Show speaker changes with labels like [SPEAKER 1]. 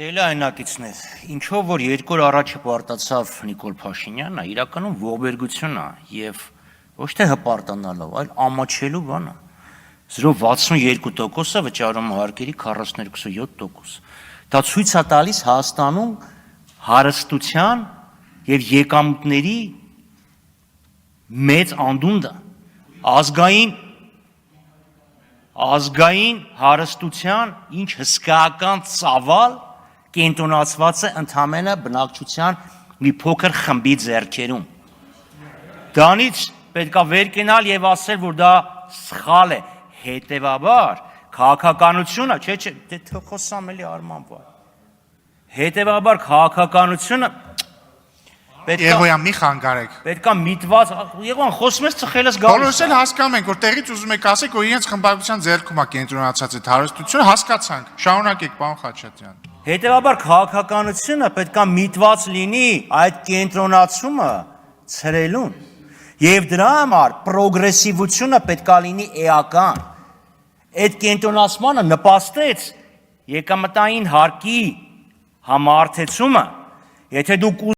[SPEAKER 1] Սիրելի այնակիցներ, ինչով որ 2 օր առաջ հպարտացավ Նիկոլ Փաշինյանը, իրականում ողբերգություն է եւ ոչ թե հպարտանալով, այլ ամաչելու բան է։ 0.62%-ը վճարում հարկերի 42.7%։ Դա ցույց է տալիս Հայաստանում հարստության եւ եկամուտների մեծ անդունդը, ազգային հարստության ինչ հսկայական ծավալ կենտրոնացված է ընդամենը բնակչության մի փոքր խմբի ձեռքերում։ Դրանից պետք է վեր կենալ եւ ասել, որ դա սխալ է, հետեւաբար քաղաքականությունը, չէ, խոսամ էլի Արման բա։ Հետեւաբար քաղաքականությունը
[SPEAKER 2] Եգոյան մի խանգարեք։
[SPEAKER 1] Պետքա միտված, Եգոյան խոսում ես ծխելս գալիս։
[SPEAKER 2] Բոլորս էլ հասկանում ենք, որ տեղից ուզում եք ասեք, որ իրենց խմբակցության ձեռքում է կենտրոնացած այդ հարստությունը, հասկացանք։ Շարունակեք, պարոն Խաչատրյան։
[SPEAKER 1] Հետևաբար քաղաքականությունը պետքա միտված լինի այդ կենտրոնացումը ցրելուն։ Եվ դրա համար պրոգրեսիվությունը պետքա լինի էական։ Այդ կենտրոնացմանը նպաստեց եկամտային հարկի համարտեցումը, եթե դուք